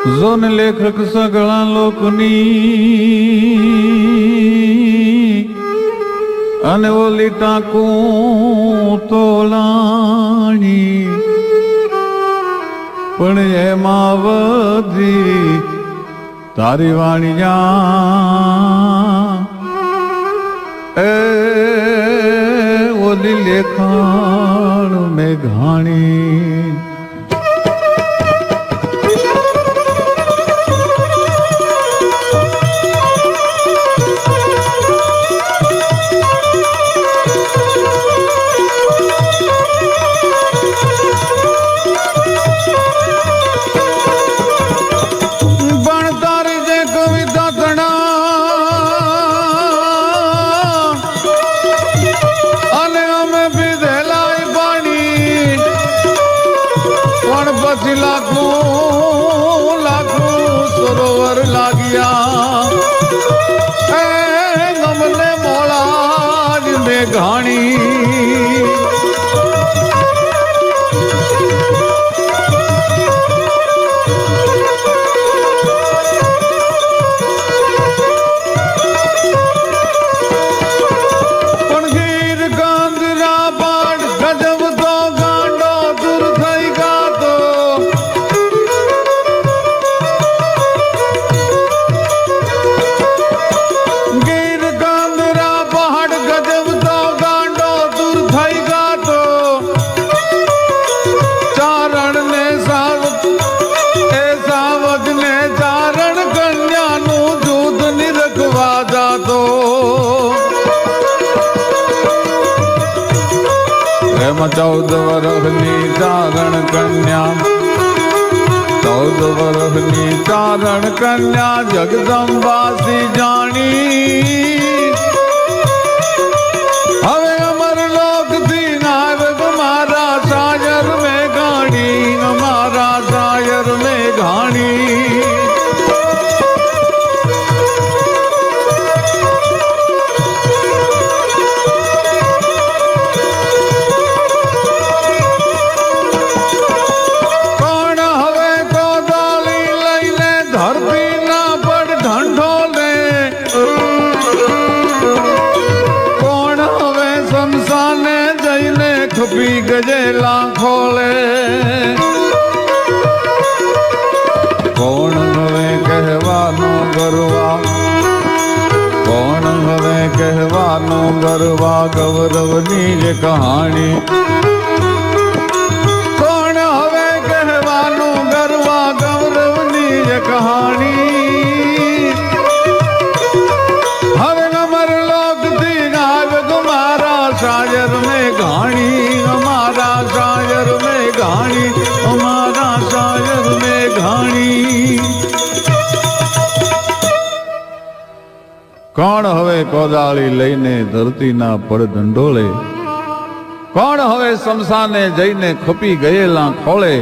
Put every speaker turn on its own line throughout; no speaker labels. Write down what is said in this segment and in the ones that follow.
John લેખક સગળા લોકની અને ઓલી ટાંકું તોલાણી પણ એમાં વધી તારી વાણિયા એ ઓલી લેખાણ મેઘાણી લાખું લાખું સરોવર લાગ્યા ગમને મોળા જ મેઘાણી પણ ગીર ગાંધરા પાડ ગજબ તો ગાંડો દૂર થઈ ગાતો એમાં 14 વર્ષની ચારણ કન્યા 14 વર્ષની ચારણ કન્યા જગદંબાસી જાણી હવે અમર લોક થી નાવ મારા સાયર મેઘાણી મારા સાયર મેઘાણી ખપી ગજેલા ખોલે કોણ હવે કહેવાનો ગરવા કોણ હવે કહેવાનો ગરવા ગૌરવની જે કહાણી કોણ હવે કહેવાનો ગરવા ગૌરવની જે કહાણી હવે અમર લોક થી ગાવ મારા શાયર મેઘાણી અમારા શાયર મેઘાણી અમારા શાયર મેઘાણી કોણ હવે કોદાળી લઈને ધરતીના પડ ઢંઢોળે કોણ હવે શમશાને જઈને ખપી ગયેલા ખોળે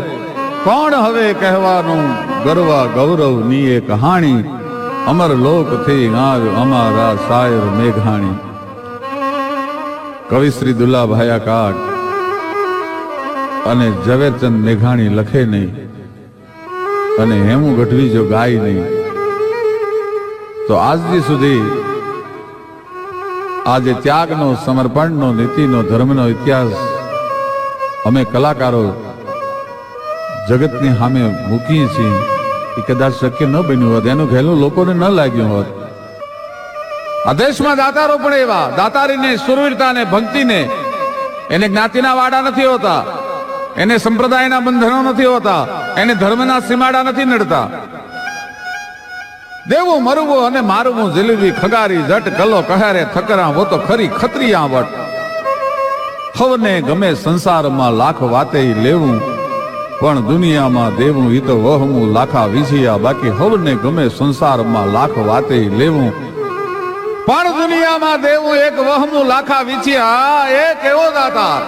કોણ હવે કહેવાનું ગરવા ગૌરવની એ કહાણી અમર લોક થી ગાવ અમારા શાયર મેઘાણી કવિ શ્રી દુલ્લાભાઈ કાક અને ઝવેરચંદ મેઘાણી લખે નહીં અને હેમુ ગઢવી જો ગાય નહીં તો આજથી સુધી આજે ત્યાગનો સમર્પણનો નીતિનો ધર્મનો ઇતિહાસ અમે કલાકારો જગતની સામે મૂકીએ છીએ એ કદાચ શક્ય ન બન્યું હોત એનું ઘેલું લોકોને ન લાગ્યું હોત આ દેશમાં દાતારો પણ એવા દાતારીને સુરવીરતાને ભક્તિને એને જ્ઞાતિના વાડા નથી હોતા એને સંપ્રદાયના બંધનો નથી હોતા એને ધર્મના સીમાડા નથી નડતા દેવું મરવું અને મારવું જલેબી ખગારી જટ કલો કહારે થકરા વો તો ખરી ખત્રિયા વટ હવને ગમે સંસારમાં લાખ વાતે લેવું પણ દુનિયામાં દેવું ઈ તો વહમું લાખા વિછિયા બાકી હવને ગમે સંસારમાં લાખ વાતે લેવું પણ દુનિયામાં દેવું એક વહમું લાખા વિછિયા એક એવો દાતાર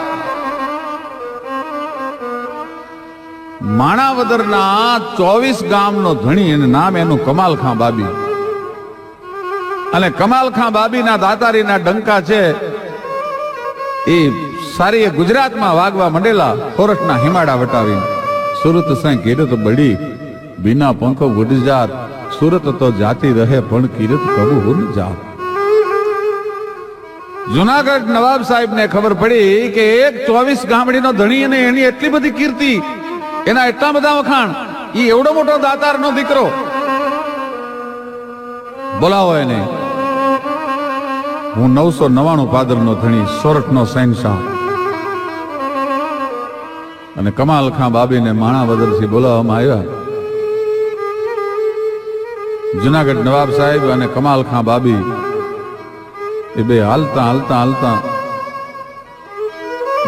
માણાવદરના 24 ગામનો ધણી એનું નામ એનું કમાલખાં બાબી અને કમાલખાં બાબીના દાતારીના ડંકા છે એ સારી ગુજરાતમાં વાગવા મંડેલા ખોરઠના હિમાડા વટાવી સુરત સાંઈ ઘેરે તો બળી बिना पंख उड़ जात, सूरत तो जाती रहे पण कीरत कबू उड़ जात। जूनागढ़ नवाब साहेब ने खबर पड़ी कि एक 24 गामड़ी नो धणी ने एनी एटली बधी कीर्ति, एना एटला बधा वखाण, ई एवडो मोटो दातार नो दीकरो। बोलावो एने। हूँ 999 पादर नो धणी, सोरठ नो शहनशाह અને કમાલ ખાં બાબીને માણાવદરથી બોલાવવામાં આવ્યા। જુનાગઢ નવાબ સાહેબ અને કમાલ ખાં બાબી એ બે હાલતા હાલતા હાલતા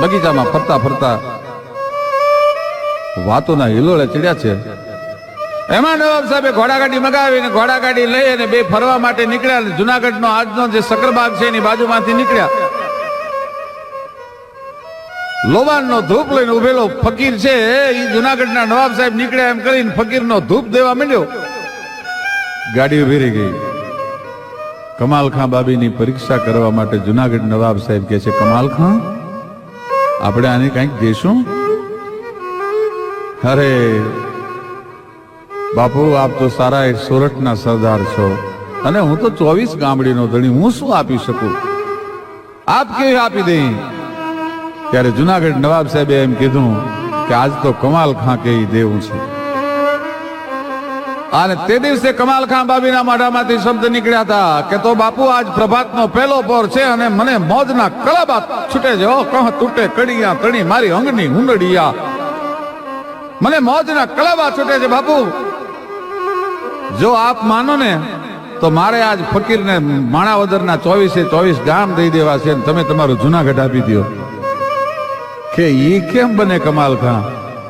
બગીચામાં ફરતા ફરતા વાતોના હિલોળે ચડ્યા છે। એમાં નવાબ સાહેબે ઘોડાગાડી મગાવીને ઘોડાગાડી લઈ અને બે ફરવા માટે નીકળ્યા। જુનાગઢનો આજનો જે સકરબાગ છે એની બાજુમાંથી નીકળ્યા। લોબાનનો ધૂપ લઈને ઉભેલો ફકીર છે એ જુનાગઢના નવાબ સાહેબ નીકળ્યા એમ કરીને ફકીરનો ધૂપ દેવા માંડ્યો। ગાડી ઉભી રહી ગઈ। કમાલ ખાં બાબીની પરીક્ષા કરવા માટે જુનાગઢ નવાબ સાહેબ કહે છે, કમાલ ખાં આપણે આને કંઈક દેશું? અરે બાપુ, આપ તો સારા એક સોરઠના સરદાર છો અને હું તો 24 ગામડીનો ધણી, હું શું આપી શકું? આપ કેવી આપી દઈ? ત્યારે જુનાગઢ નવાબ સાહેબે એમ કીધું કે આજ તો કમાલ ખાં કે દેવું છે। અને તે દિવસે કમાલ ખાં બાબીના મોઢામાંથી શબ્દ નીકળ્યા હતા કે તો બાપુ આજ પ્રભાતનો પહેલો પોર છે અને મને મોજના કળાબા છૂટે છે। ઓ કહ તૂટે કડિયા તણી મારી અંગની હુંડડિયા, મને મોજના કળાબા છૂટે છે બાપુ। જો આપ માનો ને તો મારે આજ ફકીરને માણાવદરના 24 ગામ દઈ દેવા છે, તમે તમારું જુનાગઢ આપી દો। કે ઈ કેમ બને કમાલ ખાં?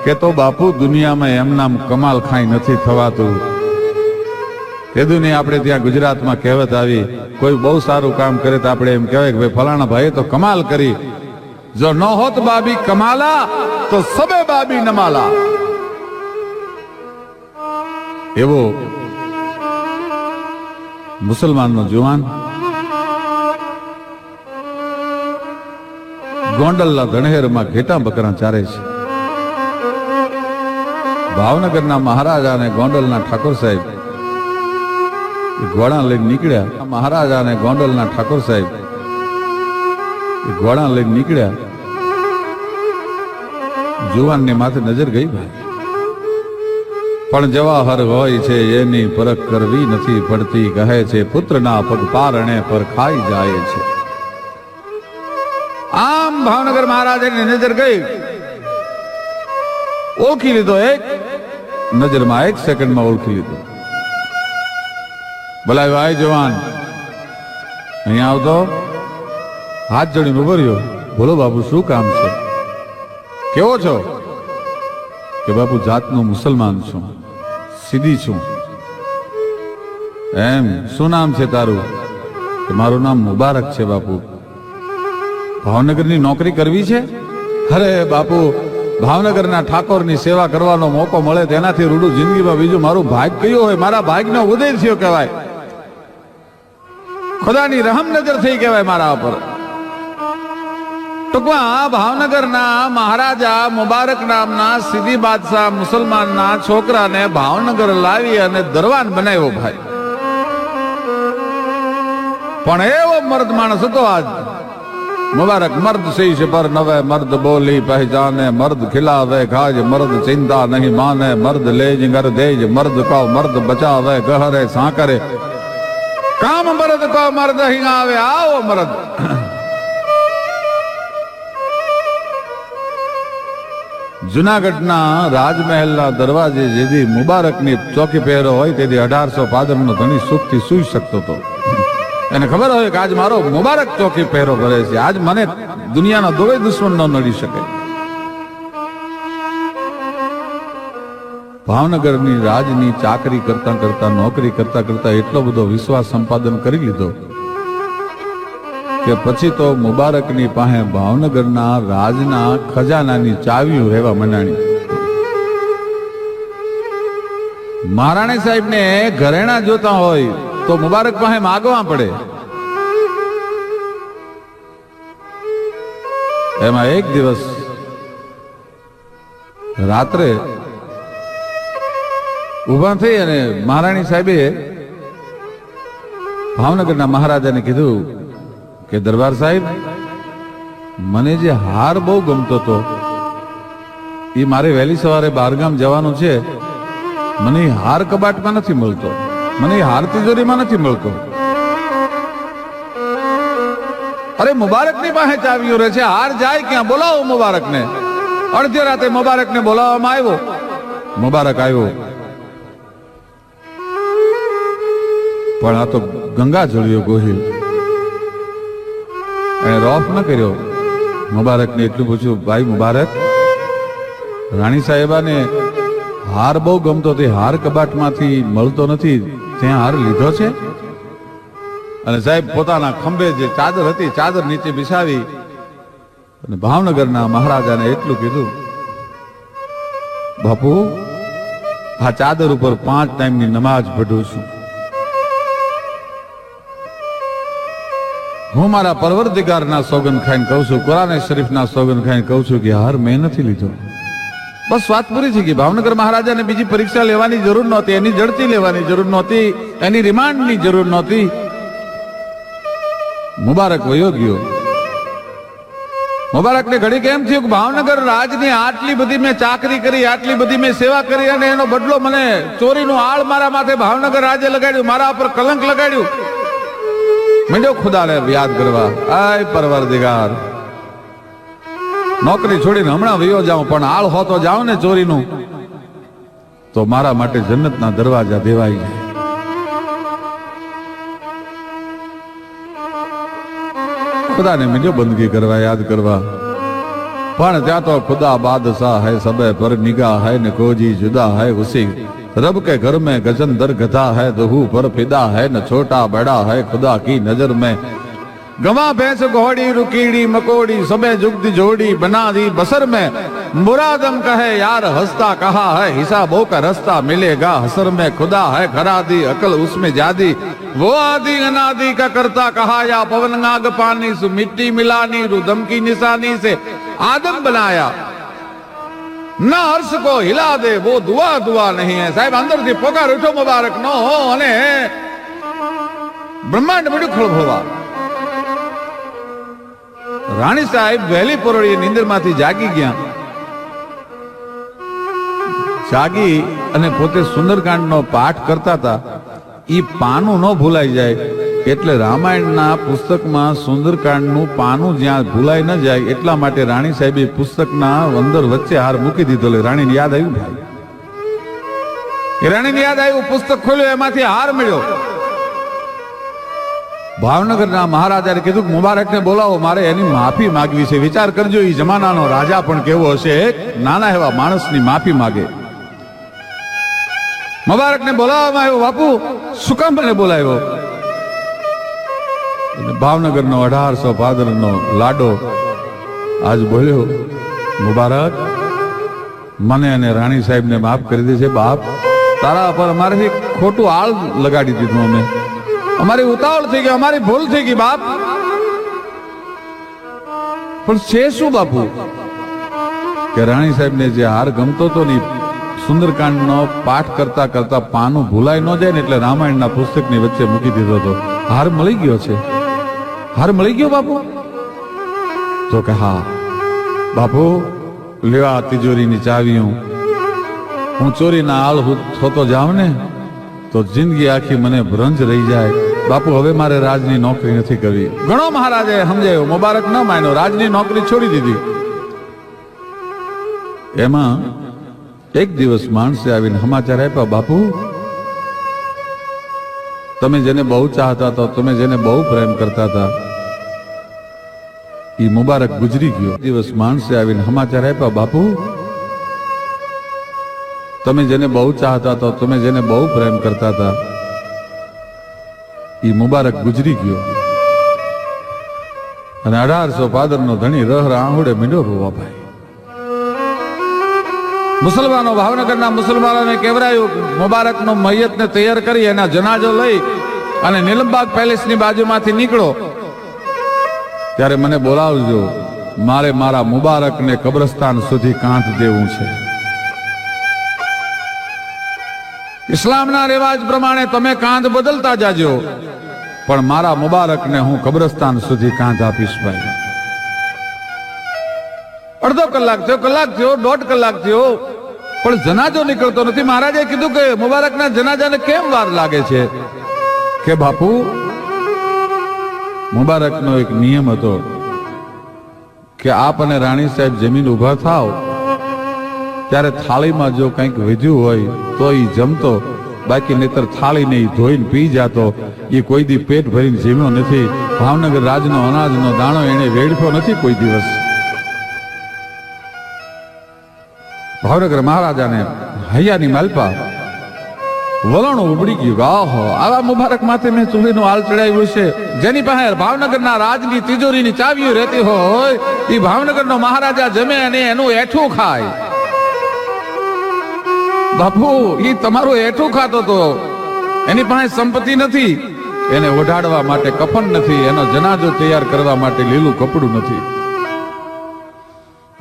કે તો બાપુ દુનિયામાં એમ નામ કમાલ ખાઈ નથી થવાતું। તે દુનિયા આપણે ત્યાં ગુજરાતમાં કહેવત આવી, કોઈ બહુ સારું કામ કરે તો આપણે એમ કહેવાય કે ભાઈ ફલાણા ભાઈએ તો કમાલ કરી। જો ન હોત બાબી કમાલા તો સબે બાબી નમાલા। એવો મુસલમાનનો જુવાન ગોંડલના ધણહેરમાં ઘેટા બકરા ચારે છે। ભાવનગરના મહારાજા અને ગોંડલના ઠાકોર સાહેબ ઘોડા લઈને નીકળ્યા। મહારાજા અને ગોંડલના ઠાકોર સાહેબ ઘોડા લઈને નીકળ્યા। જુવાનની માથે નજર ગઈ ભાઈ, પણ જવાહર હોય છે એની પરખ કરવી નથી પડતી, કહે છે પુત્રના પગ પારણે પર ખાઈ જાય છે। આમ ભાવનગર મહારાજાની નજર ગઈ, ઓળખી લીધો, એક નજરમાં 1 સેકન્ડમાં ઓળખી લીધો। બોલાવ્યો, આય જવાન અહીંયા આવતો, હાથ જોડીને ઉભો રહ્યો। બોલો બાપુ શું કામ છે? કેવો છો? કે બાપુ જાતનો મુસલમાન છું, સીધી છું। એમ શું નામ છે તારું? કે મારું નામ મુબારક છે બાપુ। ભાવનગરની નોકરી કરવી છે? અરે બાપુ, ભાવનગરના ઠાકોરની સેવા કરવાનો મોકો મળે તેનાથી રૂડું જિંદગીમાં બીજું મારું ભાગ કયું હોય? મારા ભાગનો ઉદય થયો કહેવાય, ખુદાની રહમ નજર થઈ કહેવાય મારા ઉપર। ટૂંકમાં ભાવનગરના મહારાજા મુબારક નામના સીધી બાદશાહ મુસલમાનના છોકરાને ભાવનગર લાવી અને દરવાન બનાવ્યો ભાઈ। પણ એવો મર્દ માણસ હતો આજ मुबारक। मर्द शीश पर नवे, मर्द बोली पहचाने, मर्द खिलावे खाज, मर्द चिंता नहीं माने, मर्द लेज घर देज, मर्द को मर्द बचावे गहरे सांकरे, काम मर्द को मर्द ही आवे। आओ मर्द। જુનાગઢના રાજમહેલના દરવાજે જેથી મુબારકની ચોકી પહેરો હોય તેથી 1800 પાદરનો ધણી સુખથી સૂઈ શકતો હતો। એને ખબર હોય કે આજ મારો મુબારક ચોકી પહેરો ભરે છે, આજ મને દુનિયાનો દોય દુશ્મન ન નડી શકે। ભાવનગરની રાજની ચાકરી કરતા કરતા, નોકરી કરતા કરતા એટલો બધો વિશ્વાસ સંપાદન કરી લીધો કે પછી તો મુબારકની પાસે ભાવનગરના રાજના ખજાનાની ચાવીઓ રહેવા મંડાણી। મહારાણી સાહેબને ઘરેણા જોતા હોય તો મુબારક પાસે માગવા પડે। એમાં એક દિવસ રાત્રે ઊભા થઈ અને મહારાણી સાહેબે ભાવનગરના મહારાજાને કીધું કે દરબાર સાહેબ, મને જે હાર બહુ ગમતો હતો, એ મારે વહેલી સવારે બહારગામ જવાનું છે, મને એ હાર કબાટમાં નથી મળતો, મને એ હાર તિજોરીમાં નથી મળતો. અરે મુબારકની પાસે ચાવીઓ રહે છે, હાર જાય ક્યાં? બોલાવો મુબારકને. અડધી રાતે મુબારકને બોલાવવામાં આવ્યો. મુબારક આવ્યો, પણ આ તો ગંગા જળિયો ગોહિલ. એને રોફ ન કર્યો. મુબારકને એટલું પૂછ્યું, ભાઈ મુબારક, રાણી સાહેબાને હાર બહુ ગમતો, તે હાર કબાટમાંથી મળતો નથી, ત્યાં હાર લીધો છે? અને સાહેબ પોતાના ખંભે જે ચાદર હતી, ચાદર નીચે બિછાવી અને ભાવનગરના મહારાજાને એટલું કીધું, બાપુ, આ ચાદર ઉપર 5 ટાઈમની નમાજ પઢું છું. હું મારા પરવરદિગારના સોગંદ ખાઈને કહું છું, કુરાન શરીફના સોગંદ ખાઈને કહું છું કે હાર મેં નથી લીધો. બસ વાત પૂરી થઈ ગઈ. ભાવનગર મહારાજાને બીજી પરીક્ષા લેવાની જરૂર નહોતી, એની જડતી લેવાની જરૂર નહોતી, એની રિમાન્ડની જરૂર નહોતી. મુબારક વયો ગયો. મુબારકને ઘડી કેમ થયું કે ભાવનગર રાજની આટલી બધી મેં ચાકરી કરી, આટલી બધી મેં સેવા કરી, અને એનો બદલો મને ચોરીનું આળ મારા માથે ભાવનગર રાજે લગાડ્યું, મારા પર કલંક લગાડ્યું. મેં ખુદાને યાદ કરવા, આય પરવરદિગાર, નોકરી છોડીને હમણાં વયો જાઉં, પણ આળ હોતો જાઉં ને ચોરીનું, તો મારા માટે જન્નતના દરવાજા દેવાઈ જાય. ખુદાને મિલ્યો બંદગી કરવા, યાદ કરવા. પણ ત્યાં તો ખુદા બાદશાહ है, सबे पर निगाह है, न कोई जुदा है उसी रब के घर में गजन दर गधा है, दहू पर फिदा है, न छोटा बड़ा है खुदा की नजर में. गवा भैंस घोड़ी रुकीड़ी मकोड़ी, सबे जुगद जोड़ी बना दी बसर में. मुरादम कहे यार हंसता कहा है, हिसाबों का रास्ता मिलेगा हसर में. खुदा है खरा दी अकल उसमें जादी, वो आदि अनादि का करता कहा या. पवन नाग पानी से मिट्टी मिलानी, रुदम की निशानी से आदम बनाया. न हर्ष को हिला दे वो दुआ दुआ नहीं है. साहेब अंदर થી પોકાર ઉઠો મુબારક નો, અને બ્રહ્માંડ બધું ખળભળવા. રાણી સાહેબ વહેલી પરોળીએ નીંદરમાંથી જાગી ગયા. જાગી અને પોતે સુંદરકાંડનો પાઠ કરતા હતા. ઈ પાનું ન ભૂલાઈ જાય એટલે રામાયણના પુસ્તકમાં સુંદરકાંડનું પાનું જ્યાં ભૂલાઈ ન જાય એટલા માટે રાણી સાહેબે પુસ્તકના અંદર વચ્ચે હાર મૂકી દીધો. રાણીને યાદ આવ્યું, ભાઈ, એ રાણીને યાદ આવ્યું, પુસ્તક ખોલ્યું, એમાંથી હાર મળ્યો. ભાવનગરના મહારાજાએ કીધું કે મુબારકને બોલાવો, મારે એની માફી માંગવી છે. વિચાર કરજો, એ જમાનાનો રાજા પણ કેવો હશે, નાના એવા માણસની માફી માંગે. મુબારકને બોલાવવામાં આવ્યો. બાપુ, શું કામ મને બોલાવ્યો? ભાવનગરનો 1800 ભાદરનો લાડો આજ બોલ્યો, મુબારક, મને અને રાણી સાહેબને માફ કરી દે છે. બાપ, તારા પર અમારેથી ખોટું આળ લગાડી દીધું, અમે, અમારી ઉતાવળ થઈ ગઈ, અમારી ભૂલ થઈ ગઈ બાપ. પણ છે શું બાપુ કે રાણી સાહેબને જે હાર ગમતો હતો ને, સુંદરકાંડનો પાઠ કરતા કરતા પાનું ભૂલાઈ ન જાય ને એટલે રામાયણના પુસ્તકની વચ્ચે મૂકી દીધો હતો. હાર મળી ગયો છે. હાર મળી ગયો બાપુ? તો કે હા બાપુ, લેવા તિજોરીની ચાવી. હું ચોરીના આળ થતો જાઉં ને તો જિંદગી આખી મને ભ્રંજ રહી જાય. બાપુ, હવે મારે રાજની નોકરી નથી કરવી. ઘણો મહારાજાએ સમજાયો, મુબારક ન માન્યો, રાજની નોકરી છોડી દીધી. એમાં એક દિવસ માણસે આવીને સમાચાર આપ્યા, બાપુ, તમે જેને બહુ ચાહતા હતા, તમે જેને બહુ પ્રેમ કરતા હતા, એ મુબારક ગુજરી ગયો. દિવસ માણસે આવીને સમાચાર આપ્યા, બાપુ, તમે જેને બહુ ચાહતા હતા, તમે જેને બહુ પ્રેમ કરતા હતા, એ મુબારક ગુજરી ગયો. અને 1800 ભાદરનો ધણી રહ આહુડે મીંડો રોવા. ભાઈ, મુસલમાનો, ભાવનગરના મુસલમાનોને કહેવરાયું, મુબારકનો મૈયતને તૈયાર કરી એના જનાજો લઈ અને નીલમબાગ પેલેસની બાજુમાંથી નીકળો, ત્યારે મને બોલાવજો. મારે મારા મુબારકને કબ્રસ્તાન સુધી કાંઠ દેવું છે. ઇસ્લામના રિવાજ પ્રમાણે તમે કાંધ બદલતા જાજો, પણ મારા મુબારકને હું કબ્રસ્તાન સુધી કાંધ આપીશ ભાઈ. અડધો કલાક થયો, કલાક થયો, 1.5 કલાક થયો, પણ જનાજો નીકળતો નથી. મહારાજે કીધું કે મુબારકના જનાજાને કેમ વાર લાગે છે? કે બાપુ, મુબારકનો એક નિયમ હતો કે આપ અને રાણી સાહેબ જમીન ઉભા થાવ ત્યારે થાળીમાં જો કંઈક વધ્યું હોય તો એ જમતો, બાકી નહીતર થાળી નહીં ધોઈને પી જાતો. એ કોઈ દી પેટ ભરીને જમ્યો નથી. ભાવનગર રાજનો અનાજનો દાણો એને વેડફ્યો નથી કોઈ દિવસ. ભાવનગર મહારાજાને હૈયાની માલપા વલણ ઉબડી ગયું. આહો, આવા મુબારક માથે મેં ચૂડીનું હાલ ચડાવ્યું છે. જેની પાસે ભાવનગરના રાજની તિજોરીની ચાવીઓ રહેતી હોય એ ભાવનગરનો મહારાજા જમે અને એનું એઠું ખાય. બાપુ, એ તમારું એઠું ખાતો તો, એની પાસે સંપત્તિ નથી, એને ઓઢાડવા માટે કફન નથી, એનો જનાજો તૈયાર કરવા માટે લીલું કપડું નથી.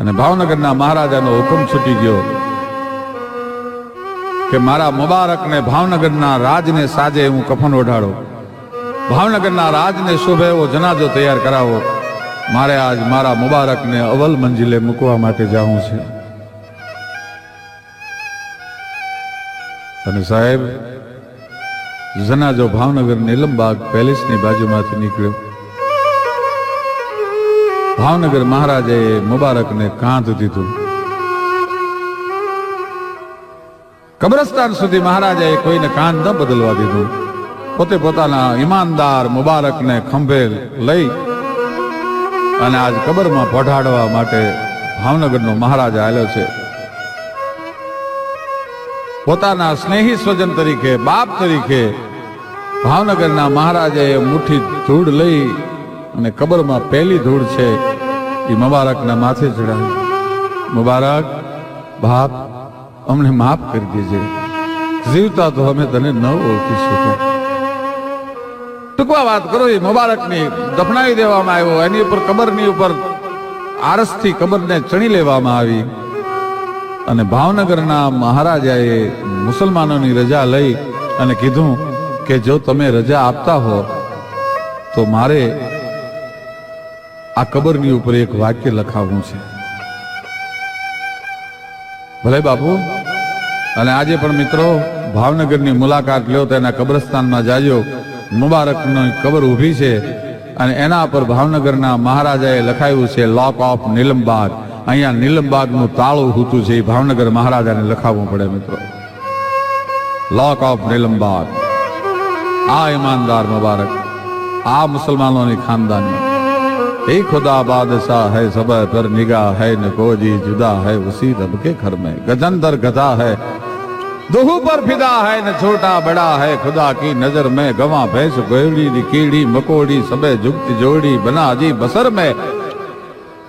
અને ભાવનગરના મહારાજાનો હુકમ છૂટી ગયો કે મારા મુબારકને ભાવનગરના રાજને સાજે હું કફન ઓઢાડો, ભાવનગરના રાજને શોભે એવો જનાજો તૈયાર કરાવો. મારે આજ મારા મુબારકને અવલ મંજિલે મૂકવા માટે જવું છે. અને સાહેબ, જનાજો ભાવનગર નીલમબાગ પેલેસની બાજુમાંથી નીકળ્યો. ભાવનગર મહારાજાએ મુબારકને કાંધ દીધું. કબ્રસ્તાન સુધી મહારાજાએ કોઈને કાંધ ન બદલવા દીધું. પોતે પોતાના ઈમાનદાર મુબારકને ખંભે લઈ અને આજ કબરમાં પઢાડવા માટે ભાવનગરનો મહારાજા આવ્યો છે. પોતાના સ્નેહી સ્વજન તરીકે, બાપ તરીકે ભાવનગરના મહારાજાએ મુઠ્ઠી ધૂળ લઈ અને કબરમાં પહેલી ધૂળ છે એ મુબારકના માથે ચડાવી. મુબારક બાપ, અમને માફ કરી દેજે, જીવતા તો અમે તને ન ઓળખી શક્યા. ટૂંકમાં વાત કરો, એ મુબારકની દફનાવી દેવામાં આવ્યો. એની ઉપર કબરની ઉપર આરસથી કબરને ચણી લેવામાં આવી. અને ભાવનગરના મહારાજાએ મુસલમાનોની રજા લઈ અને કીધું કે જો તમે રજા આપતા હો તો મારે આ કબરની ઉપર એક વાક્ય લખાવવું છે. ભલે બાપુ. અને આજે પણ મિત્રો ભાવનગરની મુલાકાત લ્યો તો એના કબ્રસ્તાનમાં જાજો. મુબારકની કબર ઊભી છે અને એના પર ભાવનગરના મહારાજાએ લખાયું છે લોક ઓફ નીલમબાગ. અહીંયા નીલમબાગનું તાળું હૂતું છે, એ ભાવનગર મહારાજાને લખાવવું પડે મિત્રો. લોક ઓફ નીલમબાગ. આ ઈમાનદાર મુબારક, આ મુસલમાનોની ખાનદાની. એ ખુદા બાદશાહ है सब पर निगाह है न कोई जुदा है उसी रब के घर में गजंदर गधा है दोहू पर फिदा है न छोटा बड़ा है खुदा की नजर में गवा भैंस गोयड़ी कीड़ी मकोड़ी सबे जुगत जोड़ी बना जी बसर में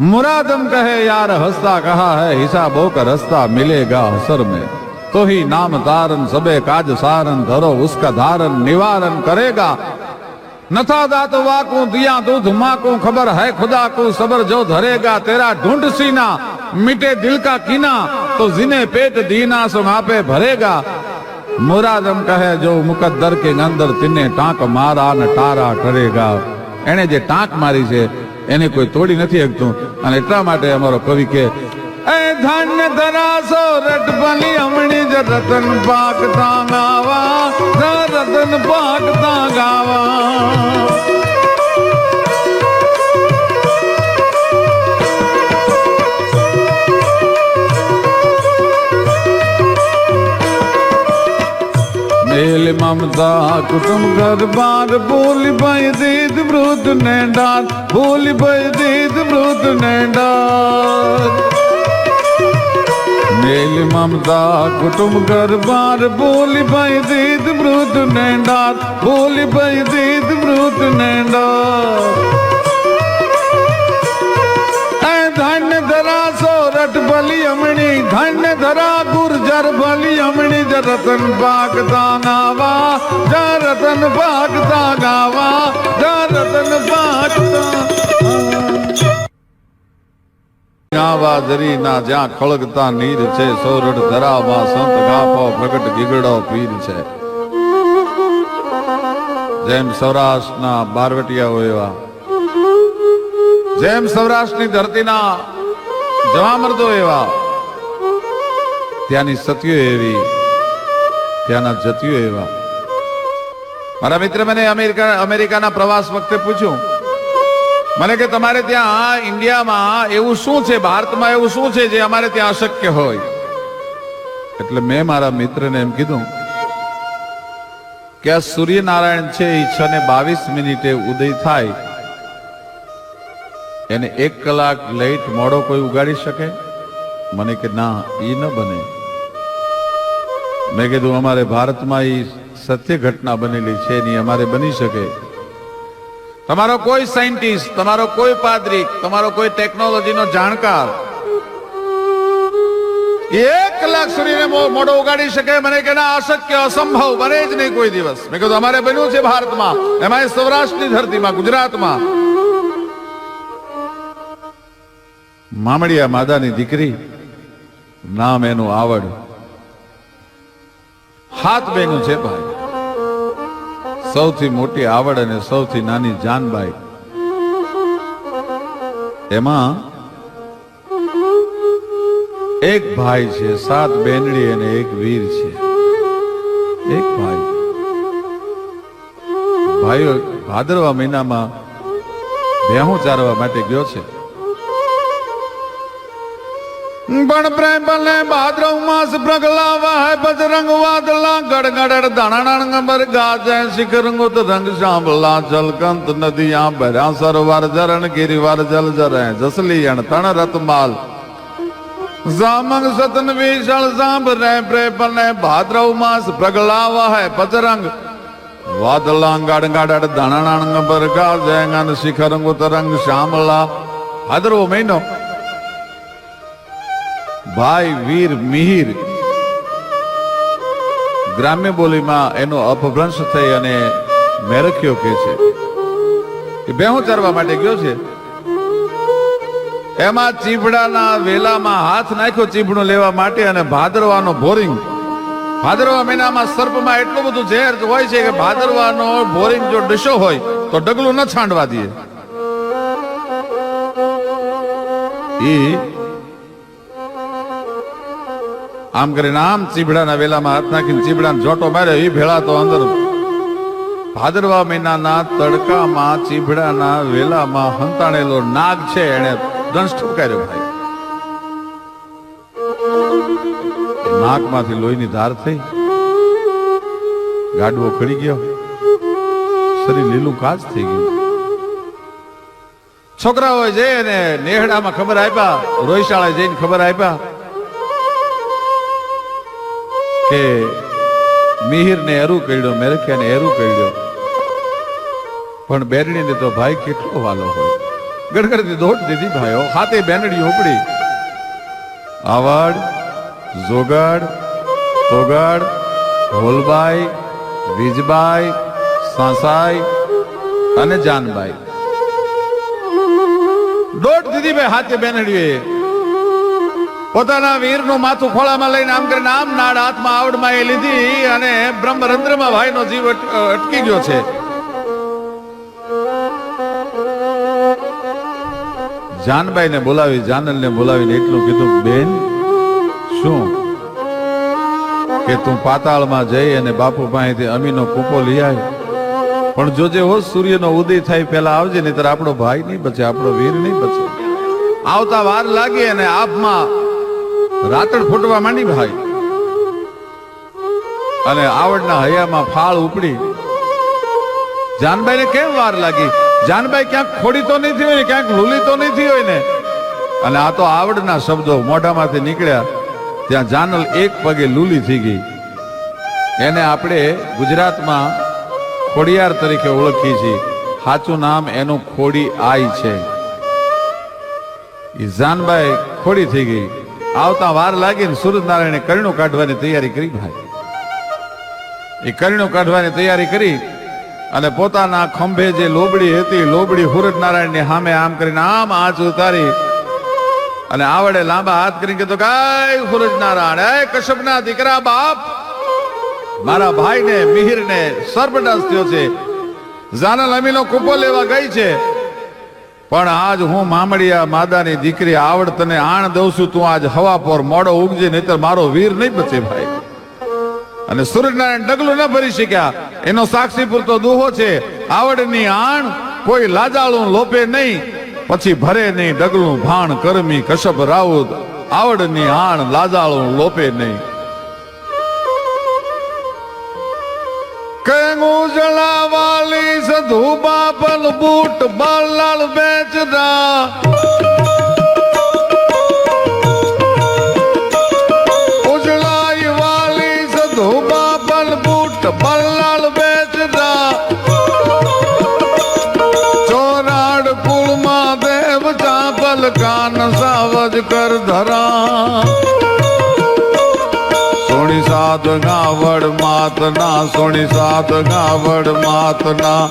मुरादम कहे यार हंसता कहा है हिसाब होकर हंसता मिलेगा हसर में तो ही नाम तारन सबे काज सारन धरो उसका धारन निवारण करेगा नथा दात वाकू दिया दूध माकू खबर है खुदा को सबर जो धरेगा तेरा ढूंढ सीना मिटे दिल का कीना तो जिने पेट दीना सो पे भरेगा मुरादम कहे जो मुकद्दर के अंदर तिने टांक मारा न टारा करेगा एने जे टांक मारी छे એને કોઈ તોડી નથી શકતું. અને એટલા માટે અમારો કવિ કે એ ધન્ય ધરાસો રટબલી હમણી જ રતન પાકતા ગાવા રતન પાકતા ગાવા मेल ममता कुटुंब घर बार बोली भाई दीद मृद नेडार बोली भाई दीद मृद नेडार मेल ममता कुटुंब घर बार बोली भाई दीद मृद नेडार बोली भाई दीद मृद नेडार धन्य धरा सोरठ भली अमणी धन्य धरा गुर्जर भली अमणी ज रतन पाकता गावा ज रतन पाकता गावा ज रतन पाकता ગાવા જરી ના જ્યાં ખળગતા નીર છે સોરઠ ધરામાં સંત ગાફો પ્રગટ ગીગડો પીર છે. જેમ સૌરાષ્ટ્રના બારવટિયાઓ એવા, જેમ સૌરાષ્ટ્રની ધરતીના જવામર્દો એવા, ત્યાંની સતીઓ એવી, ત્યાંના જતીઓ એવા. મારા મિત્ર મને અમેરિકાના પ્રવાસ વખતે પૂછ્યું મને કે તમારે ત્યાં ઇન્ડિયામાં એવું શું છે, ભારતમાં એવું શું છે જે અમારે ત્યાં અશક્ય હોય? એટલે મેં મારા મિત્રને એમ કીધું કે આ સૂર્યનારાયણ છે એ 6:22 ઉદય થાય, એને 1 કલાક લેટ મોડો કોઈ ઉગાડી શકે? મને કે ના, એ ન બને. મેં કીધું અમારે ભારતમાં એ સત્ય ઘટના બનેલી છે, એની અમારે બની શકે. તમારો કોઈ સાયન્ટિસ્ટ, તમારો કોઈ પાદરી, તમારો કોઈ ટેકનોલોજીનો જાણકાર 1 કલાક સૂર્યને મોડો ઉગાડી શકે? મને કે ના, અશક્ય, અસંભવ, બને જ નહીં કોઈ દિવસ. મેં કીધું અમારે બન્યું છે ભારતમાં, એમાં સૌરાષ્ટ્રની ધરતીમાં, ગુજરાતમાં. મામડિયા માદાની દીકરી, નામ એનું આવડ, 7 બહેનો છે ભાઈ. સૌથી મોટી આવડ અને સૌથી નાની જાનબાઈ. એમાં એક ભાઈ છે, 7 બેનડી અને એક વીર છે. એક ભાઈ. ભાઈઓ ભાદરવા મહિનામાં ભેહું ચારવા માટે ગયો છે. પણ પ્રેમ બને ભાદ્રવ માસ પ્રગલાવા હે બજરંગ વાદલા ગડગડ દાણાણ ગબર ગાજે શિખરંગો તો રંગ શાંભલા જલકંત નદિયા ભર્યા સરોવર જરણ ગિરિવર જલ જરે જસલીયણ તણ રતમાલ જામંગ સતન વિશાળ સાંભ રે પ્રેમ બને ભાદ્રવ માસ પ્રગલાવા હે બજરંગ વાદલા ગડગડ દાણાણ ગબર ગાજે ગન શિખરંગો તો રંગ શાંભલા. ભાદરવો મહિનો. ભાઈ વીર મિહિર ગ્રામ્ય બોલીમાં એનો અપભ્રંશ થઈ અને મેરખ્યો કે છે. એ ભેહું ચારવા માટે ગયો છે. એમાં ચીભડાના વેલામાં હાથ નાખ્યો ચીભડું લેવા માટે, અને ભાદરવાનો બોરિંગ. ભાદરવા મહિનામાં સર્પમાં એટલું બધું ઝેર હોય છે કે ભાદરવાનો બોરિંગ જો ડસો હોય તો ડગલું ન છાંડવા દે. આમ કરીને આમ ચીભડાના વેલામાં હાથ નાખીને ચીભડાને જોટો માર્યો. એ ભેળા તો અંદર ભાદરવા મહિનાના તડકામાં ચીભડાના વેલામાં હંતાણેલો નાગ છે, એને દંશ ઠુકાર્યો ભાઈ. નાકમાંથી લોહીની ધાર થઈ, ગાડવો ખડી ગયો, શરીર લીલું કાચ થઈ ગયું. છોકરાઓએ જઈને નેહડામાં ખબર આપ્યા, રોહિશાળાએ જઈને ખબર આપ્યા કે મિહિરને એરું કર્યો, મેરખ્યાને એરું કર્યો. પણ બેરણીને તો ભાઈ કેટલો વાલો હોય. ગડગડતી દોટ દીધી ભાઈઓ. હાથે બેનડી ઉપડી. આવડ, જોગડ, તોગડ, હોલબાઈ, વીજબાઈ, સાસાઈ અને જાનબાઈ. દોટ દીધી ભાઈ હાથે બેનડીએ. પોતાના વીરનું માથું ખોળામાં લઈને આમ કરીને આમ નાડ હાથમાં આવડમાં એ લીધી અને બ્રહ્મરંધ્રમાં ભાઈનો જીવ અટકી ગયો છે. જાનબાઈને બોલાવી, જાનલને બોલાવીને એટલું કીધું, બેન શું કે તું પાતાળમાં જઈ અને બાપુ પાસેથી અમીનો કૂપો લઈ આવી, પણ જોજે હો સૂર્યનો ઉદય થાય પહેલા આવજે, નહીતર આપણો ભાઈ નહીં બચે, આપણો વીર નહીં બચે. આવતા વાર લાગી અને આપમાં રાતડ ફૂટવા માંડી ભાઈ, અને આવડના હૈયામાં ફાળ ઉપડી. જાનબાઈને કેમ વાર લાગી? જાનબાઈ ક્યાંક ખોડી તો નહીં થઈ હોય ને, ક્યાંક લૂલી તો નહીં થઈ હોય ને. અને આ તો આવડના શબ્દો મોઢામાંથી નીકળ્યા ત્યાં જાનલ એક પગે લૂલી થઈ ગઈ. એને આપણે ગુજરાતમાં ખોડિયાર તરીકે ઓળખીએ છીએ. સાચું નામ એનું ખોડી આઈ છે. એ જાનબાઈ ખોડી થઈ ગઈ. આવતા વાર લાગીને સૂરજનારાયણે કરણું કાઢવાની તૈયારી કરી ભાઈ. એ કરણું કાઢવાની તૈયારી કરી અને પોતાના ખંભે જે લોબડી હતી, લોબડી સૂરજનારાયણની સામે આમ કરીને આમ આંચ ઉતારી અને આવડે લાંબા હાથ કરીને કીધું કે સૂરજનારાયણ, કશ્યપના દીકરા બાપ, મારા ભાઈને મિહિરને સર્પડાસ થયો છે, જાનલ અમીનો કૂપો લેવા ગઈ છે, પણ આજ હું મામડિયા માદાની દીકરી આવડ તને આણ દઉં છું, તું આજ હવા પર મોડો ઉગજે, નહીતર મારો વીર નહીં બચે ભાઈ. અને સૂરજનારાયણ ડગલું ન ભરી શક્યા, એનો સાક્ષી પૂરતો દુહો છે, આવડની આણ કોઈ લાજાળું લોપે નહીં, પછી ભરે નહીં ડગલું ભાણ કરમી કશ્યપ રાઉત, આવડની આણ લાજાળું લોપે નહીં. ઉજળા વાલી સધુ બાપલ બૂટ બાલાલ બેચરા, ઉજળાઈ વાલી સધુ બાપલ બૂટ બાલાલ બેચરા, ચોરાડ કુળમાં દેવ ચાપલ કાન સાવજ કર ધરા, સોણી સાત ગાવડ માતના, સોણી સાત ગાવડ માતના,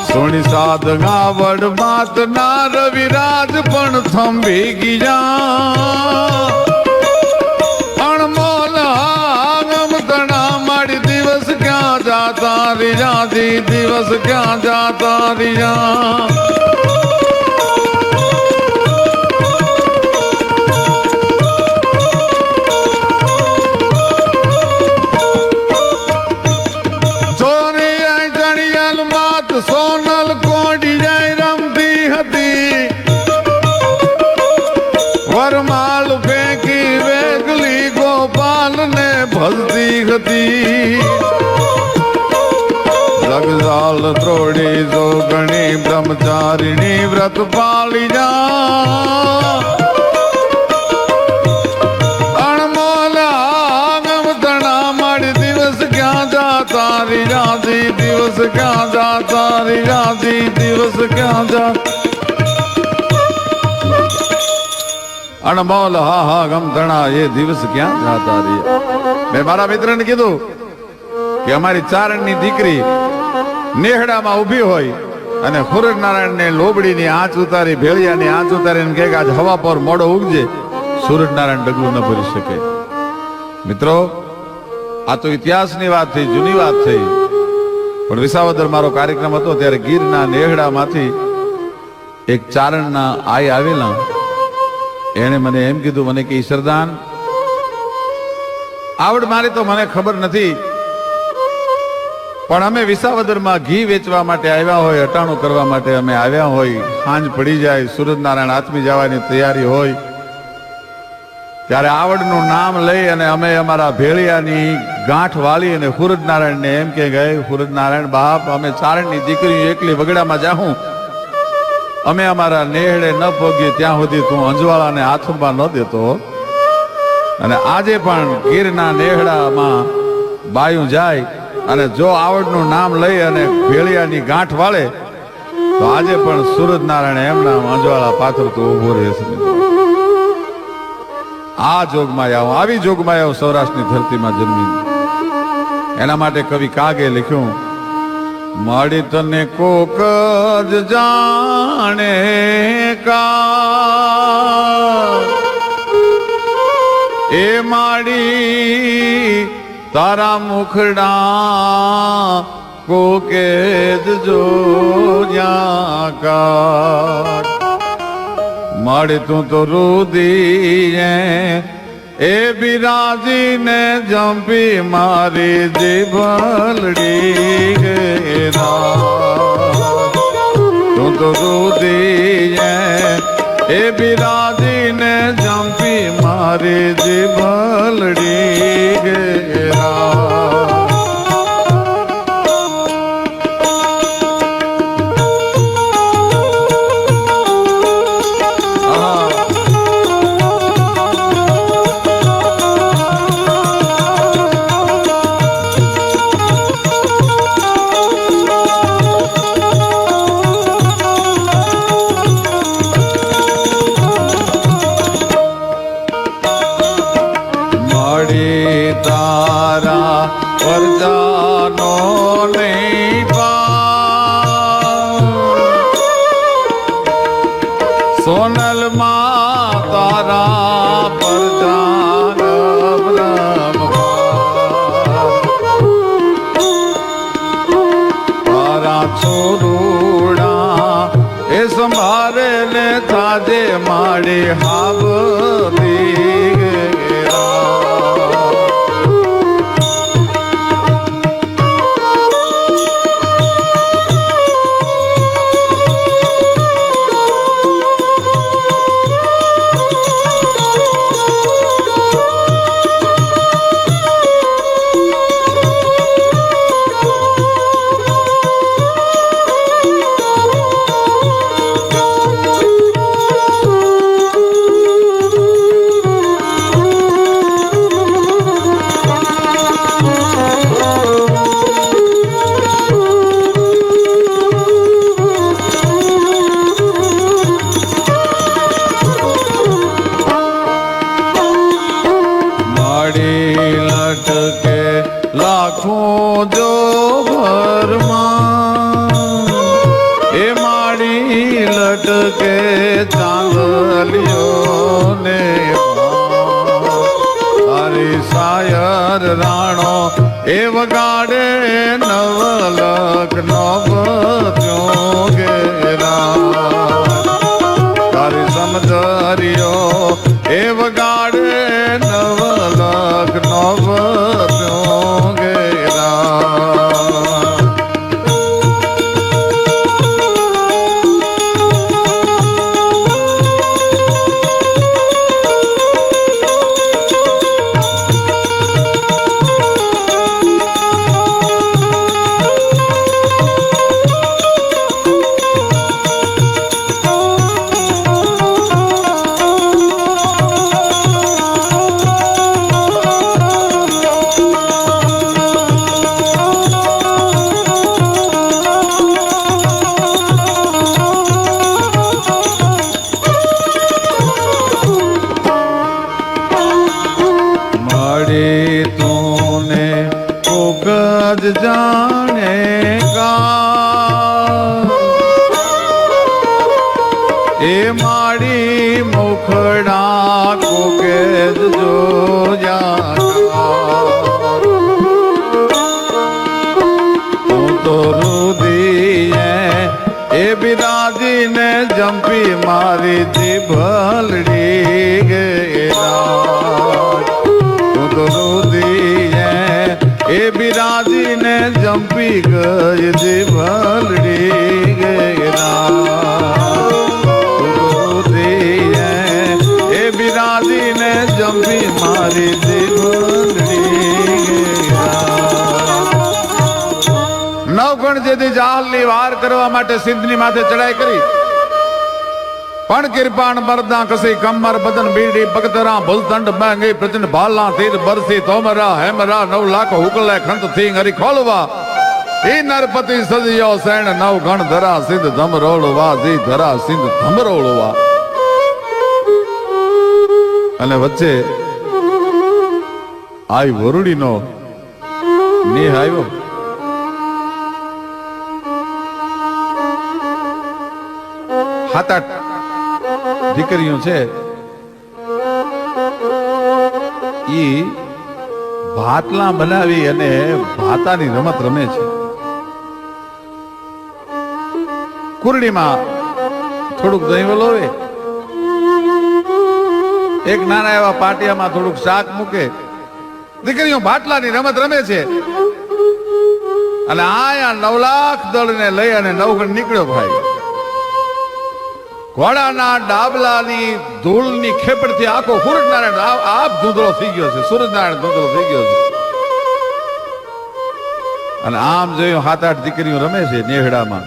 સોણી સાત ગાવડ માતના, રવિરાજ પણ થંભી ગયા, અણમોલ આગમ તણા માડી, દિવસ ક્યાં જાતા રીજાજી, દિવસ ક્યાં જાતા રીજા. સોનલ કોડી જાય રમતી હતી, વરમાલ ફેંકી વેગલી ગોપાલ ને ભજતી હતી, લગજાલ ત્રોડી જોગણી બ્રહ્મચારીણી વ્રત પાલી જા, અણમોલ આગમ તણા માડી, દિવસ ક્યાં જાતા રીજાજી, દિવસ ક્યાં જાતા રીજાજી, દિવસ ક્યાં જા. અણમોલ હા હા ગમતણા, એ દિવસ ક્યાં જાતા રહ્યા. મેં મારા મિત્રને કીધું કે અમારી ચારણની દીકરી નેહડામાં ઊભી હોય અને સૂરજનારાયણને લોબડીની આંચ ઉતારી, ભેળિયાની આંચ ઉતારીને કહે કે આજ હવા પર મોડો ઉગજે, સૂરજનારાયણ ડગલું ન ભરી શકે. મિત્રો, આ તો ઇતિહાસની વાત થઈ, જૂની વાત થઈ, પણ વિસાવદર મારો કાર્યક્રમ હતો ત્યારે ગીરના નેહડામાંથી એક ચારણના આઈ આવેલા, એને મને એમ કીધું, મને કે ઈશ્વરદાન, આવડ મારી તો મને ખબર નથી, પણ અમે વિસાવદરમાં ઘી વેચવા માટે આવ્યા હોય, અટાણું કરવા માટે અમે આવ્યા હોય, સાંજ પડી જાય, સૂરજનારાયણ આથમી જવાની તૈયારી હોય, ત્યારે આવડનું નામ લઈ અને અમે અમારા ભેળિયાની ગાંઠ વાળી અને સૂરજનારાયણને એમ કે ગયે, સૂરજનારાયણ બાપ, અમે ચારણની દીકરી એકલી વગડામાં જાઉં, અમે અમારા નેહડે ન પગીએ ત્યાં સુધી તું અંજવાળાને હાથમાં ન દેતો. અને આજે પણ ગીરના નેહડામાં બાયું જાય અને જો આવડનું નામ લઈ અને ભેળિયાની ગાંઠ વાળે તો આજે પણ સૂરજનારાયણ એમના અંજવાળા પાથરતું ઉભો રહેશે. આ જોગમાયા, આવી જોગમાયા સૌરાષ્ટ્રની ધરતીમાં જન્મી. એના માટે કવિ કાગે લખ્યું, મળી તને કોક જ જાણે કા, એ માડી તારા મુખડા કોકે જ જોયા કા, મળી તું તો રુદીએ એ બિરાજીને જંપી મારી જીભલડી ગેરા, તું તો રુદીએ એ બિરાજીને જંપી મારી જીભલડી ગેરા. તારા માડી હાબરી લટકે લાખો જો ભરમાં એ માડી લટકે ચાંદલિયો ને તારી શાયર રાણો એ વગાડે નવલક નવ ઘેરા તારી સમજરિયો એ વગાડે નવલક નવ जाने का ए माड़ी मुखड़ा को कैद जो जाना तू तो रुदी है ए बिराजी ने जंपी मारी थी भलड़ी गेरा तू तो रुदी है ए बिराजी ने जंपी गई थी भलड़ी गेरा ए बिराजी ने जंपी मारी थी भलड़ी नवगण जेदी जाहल ની વાર કરવા માટે સિંધની માથે ચડાઈ કરી પણ કિરપાણ મરદા કસી કમર બદન બીડી બગતરા ભૂલતંડ માંગી પ્રચંડ ભાલા તીર બરસી તોમરા હેમરા 9 લાખ હુકલે ખંત થી હરી ખોલવા ઈ નરપતિ સજ્યો સૈણ નવ ગણ ધરા સિંધ ધમરોળવા જી ધરા સિંધ ધમરોળવા અને વચ્ચે આઈ વરુડીનો નેહ આવ્યો સાત આઠ દીકરીઓ છે ઈ ભાતલા બનાવી અને ભાતાની રમત રમે છે કુરડીમાં થોડુંક દહીં વલોવે એક નાના એવા પાટિયામાં થોડુંક શાક મૂકે દીકરીઓ ભાટલાની રમત રમે છે અને આયા 9 લાખ દળને લઈ અને નવગણ નીકળ્યો ભાઈ ઘોડાના ડાબલાની ધૂળની ખેપડથી આખો સૂરજનારાયણ આપ ધૂંધળો થઈ ગયો છે સૂરજનારાયણ ધૂંધળો થઈ ગયો છે અને આમ જોયું 7-8 દીકરીઓ રમે છે નેહડામાં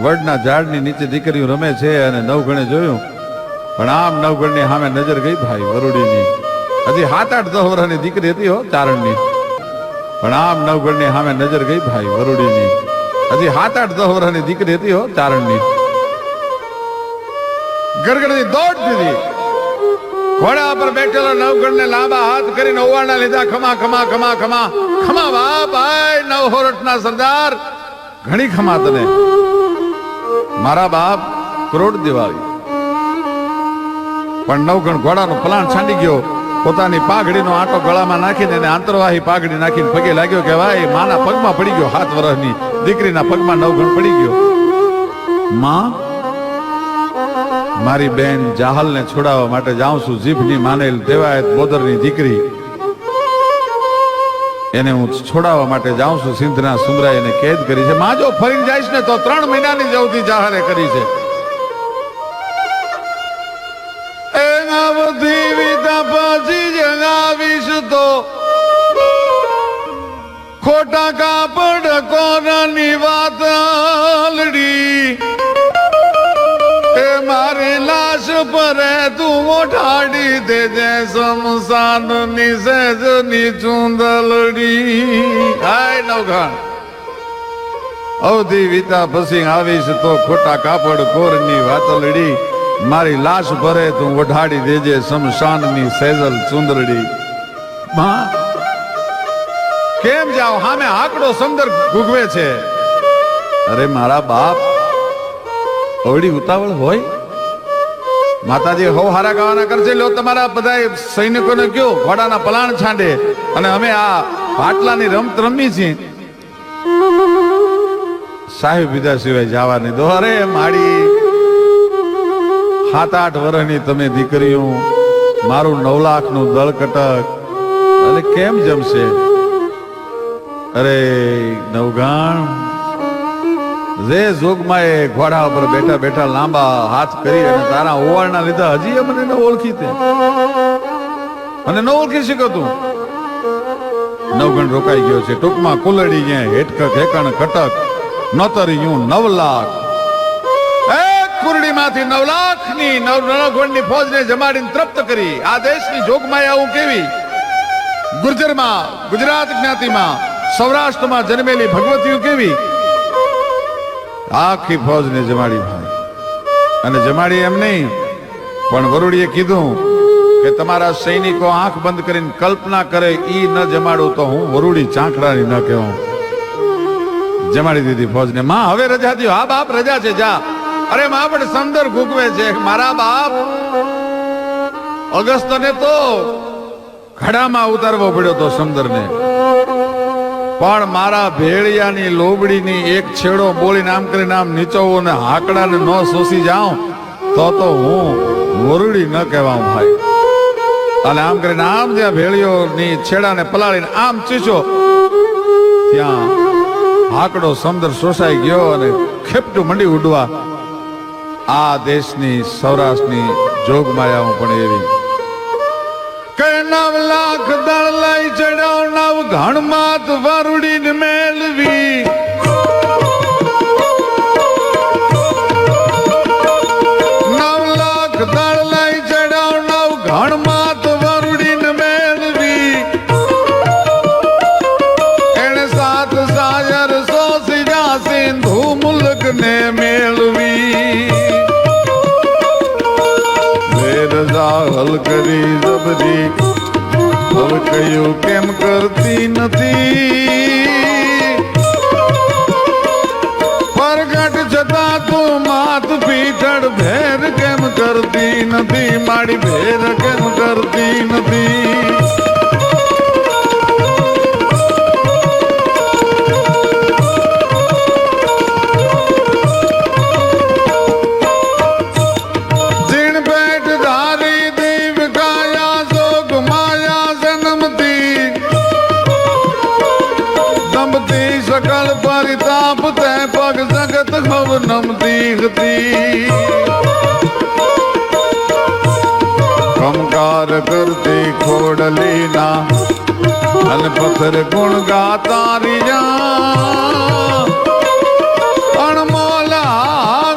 વડના ઝાડની નીચે દીકરીઓ રમે છે અને નવગણે જોયું પણ આમ નવગણની સામે નજર ગઈ ભાઈ વરુડીની હજી 7-8 વર્ષની દીકરી હતી હો ચારણની પણ આમ નવગણની સામે નજર ગઈ ભાઈ વરુડીની હજી 7-8 વર્ષની દીકરી હતી હો ચારણની ગરગડની દોડ દીધી ઘોડા પર બેઠેલો નવગણને લાંબા હાથ કરીને ઓવાના લીધા ખમા ખમા ખમા ખમા ખમા વાહ ભાઈ નવહોરઠના સરદાર ઘણી ખમા તને મારા બાપ કરોડ દેવાવી પણ નવગણ ઘોડાનો પલાણ છાંડી ગયો પોતાની પાઘડીનો આંટો ગળામાં નાખીને એને આંતરવાહી પાઘડી નાખીને પગે લાગ્યો કે ભાઈ માના પગમાં પડી ગયો 7 વર્ષની દીકરીના પગમાં નવગણ પડી ગયો માં મારી બેન જાહલને છોડાવવા માટે જાઉં છું. જીભની માનેલ દેવાયત બોદરની દીકરી એને હું છોડાવવા માટે જાઉં છું. સિંધના સુંદરાએ એને કેદ કરી છે. માં જો ફરીને જઈશ ને તો 3 મહિનાની જવતી જાહલે કરી છે. એના બધી વિતા પછી જગાવીશ તો ખોટા કાપડ કોરાની વાત લડી. એ મારી લાશ પર તું ઓઠાડી દેજે શમશાનની સેજની ચૂંદલડી. હાય નવઘણ અવધી વીતા પછી આવીશ તો ખોટા કાપડ કોરની વાતલડી. મારી લાશ ભરે તું ઓઢાડી દેજે શમશાનની સેજલ ચૂંદલડી. માં કેમ જાઓ? હામે આકડો સમદર ગુગવે છે. અરે મારા બાપ અવડી ઉતાવળ હોય? માતાજી હો હારા ગાવાના કરશે. લો તમારા બધા સૈનિકોને કયો ઘોડાના પલાણ છાંડે અને અમે આ પાટલાની રમત રમી છીએ. સાહેબ બીજા સિવાય જવાની દો. અરે માડી 7-8 વર્ષની તમે દીકરીઓ, મારું 9 લાખનું દળ કટક, અને કેમ જમશે? અરે નવગાણ જે જોગમાએ ઘોડા ઉપર બેઠા બેઠા લાંબા હાથ કરી અને તારા ઓવાળના લીધા હજી મને ન ઓળખી તે અને ન ઓળખી શક્યો તું. નવગણ રોકાઈ ગયો છે. ટૂંકમાં કુલડી ગયા હેટક હેકણ કટક નોતર્યું 9 લાખ. એક કુરડીમાંથી 9 લાખની નવગણની ફોજને જમાડીને તૃપ્ત કરી. આ દેશની જોગમાએ આવું કેવી? ગુર્જરમાં, ગુજરાત જ્ઞાતિમાં, સૌરાષ્ટ્રમાં જન્મેલી ભગવતીઓ કેવી? આખી ફોજને જમાડી ભાઈ. અને જમાડી એમ નહીં, પણ વરુડીએ કીધું કે તમારા સૈનિકો આંખ બંધ કરીને કલ્પના કરે ઈ ન જમાડું તો હું વરુડી ચાંખડાની ન કહેવું. જમાડી દીધી ફોજને. માં હવે રજા દો. હા બાપ રજા છે, જા. અરે માં પણ સમદર ગુગવે છે. મારા બાપ અગસ્તને તો ઘડામાં ઉતારવો પડ્યો તો સમદરને. પણ મારા ભેળિયાની લોબડીની એક છેડો બોલીને આમ કરીને આમ નીચોવો ને હાકડાને ન શોષી જાઉં તો હું વરુડી ન કહેવાઉં ભાઈ. અને આમ કરીને આમ જ્યાં ભેળિયોની છેડાને પલાળીને આમ ચીચો ત્યાં હાકડો સમદર શોષાઈ ગયો અને ખેપટું મંડી ઉડવા. આ દેશની સૌરાષ્ટ્રની જોગમાયાઓ પણ એવી કે 9 લાખ દળ લઈ ચડ્યો નવઘણ માત વરુડીને મેળવી. 9 લાખ દળ લઈ ચડ્યો નવઘણ માત વરુડીને મેળવી. એને 7 સાયર સોસી જા સિંધુ મુલક ને મેળવી. હલ કરી જબરી હવે કયું કેમ કરતી નથી? પરગટ જતા તું માત પીઠડ ભેર કેમ કરતી નથી? મારી ભેર કેમ કરતી નથી? सकल परिताप ते पग जगत खब नमती गती. कमकार करती खोडली ना अन पत्थर गुण गाता रिया. अणमोला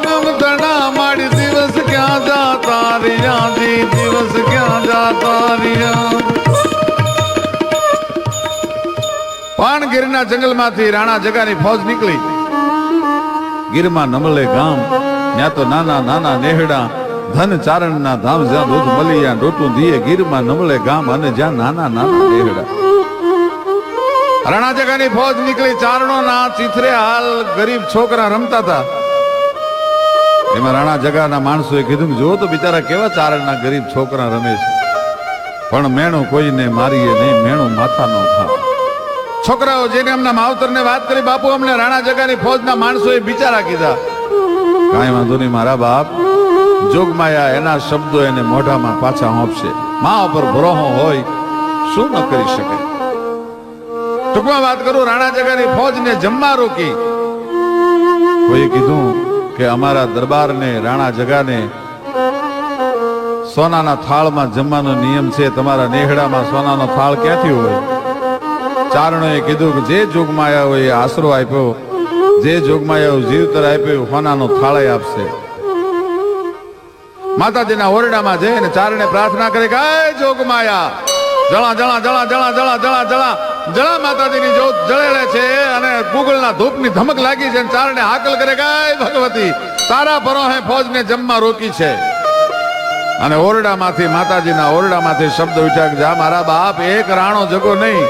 गम धड़ा माड़ी दिवस क्या जाता रिया जी, दिवस क्या जाता रिया. પાણગીરના જંગલમાંથી રાણા જગાની ફોજ નીકળી. ગીરમાં નમલે ગામ, ત્યાં તો નાના નાના નેહડા ધન ચારણના ધામ, જ્યાં દૂધ મલિયા ડોટું દીએ. ગીરમાં નમલે ગામ અને જ્યાં નાના નાના નેહડા. રાણા જગાની ફોજ નીકળી. ચારણોના ચીથરે હાલ ગરીબ છોકરા રમતા હતા. એમાં રાણા જગાના માણસોએ કીધું કે જો તો બિચારા કેવા ચારણના ગરીબ છોકરા રમે છે, પણ મેણું કોઈને મારીએ નહીં, મેણું માથા નો ખા. છોકરાઓ જેને એમના માવતરને વાત કરી, બાપુ અમને રાણા જગાની ફોજના માણસોએ બિચારા કીધા. કાંઈ વાંધો નહીં મારા બાપ, જોગમાયા એના શબ્દો એને મોઢામાં પાછા હોંપશે. મા ઉપર ભરોહો હોય શું ન કરી શકે. ટૂંકમાં વાત કરું, રાણા જગાની ફોજને જમવા રોકી. કોઈએ કીધું કે અમારા દરબારને રાણા જગાને સોનાના થાળમાં જમવાનો નિયમ છે, તમારા નેહડામાં સોનાનો થાળ ક્યાંથી હોય? ચારણોએ કીધું કે જે જોગમાયાઓએ આશરો આપ્યો, જે જોગમાયાઓ જીવતર આપ્યું, સોનાનો થાળ આપશે. માતાજીના ઓરડામાં જઈને ચારણે પ્રાર્થના કરી કે જોગમાયા, જળા જળા જળા જળા જળા જળા જળા જળા માતાજીની જ્યોત જળેલે છે અને ગુગળના ધૂપની ધમક લાગી છે. ચારણે હાકલ કરે કે ભગવતી, તારા પરોહે ફોજને જમવા રોકી છે. અને ઓરડામાંથી, માતાજીના ઓરડામાંથી શબ્દ ઉઠ્યા કે જા મારા બાપ, એક રાણો જગો નહીં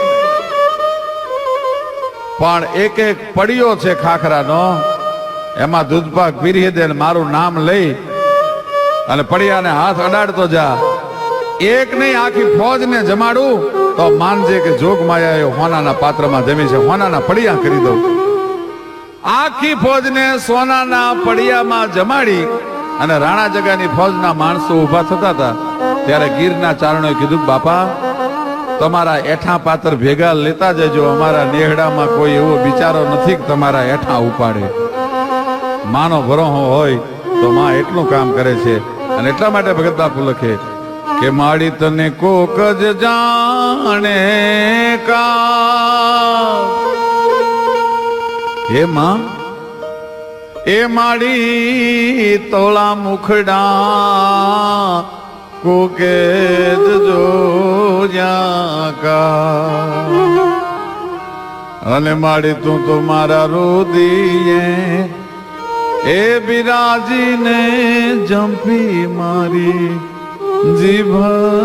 પણ એક એક પડિયો છે ખાખરાનો, એમાં દૂધપાક પીરી દે, મારું નામ લઈ અને પડિયાને હાથ અડાડતો જા. એક નહીં આખી ફોજને જમાડું તો માનજે કે જોગમાયાએ હોનાના પાત્રમાં જમી છે, હોનાના પડિયા કરી દઉં. આખી ફોજને સોનાના પડિયામાં જમાડી અને રાણા જગાની ફોજના માણસો ઉભા થતા હતા ત્યારે ગીરના ચારણોએ કીધું, બાપા તમારા એઠા પાત્ર ભેગા લેતા જજો, અમારા નેહડામાં કોઈ એવો બિચારો નથી કે તમારા એઠા ઉપાડે. માનો ભરોહો હોય તો માં એટલું કામ કરે છે. અને એટલા માટે ભગત બાપુ લખે કે માડી તને કોક જ જાણે કા, હે માં એ માડી તોળા મુખડા કોકે જ જોયા કા. અને માડી તું તો મારા રોદીએ એ બિરાજીને જંપી મારી જીભડી.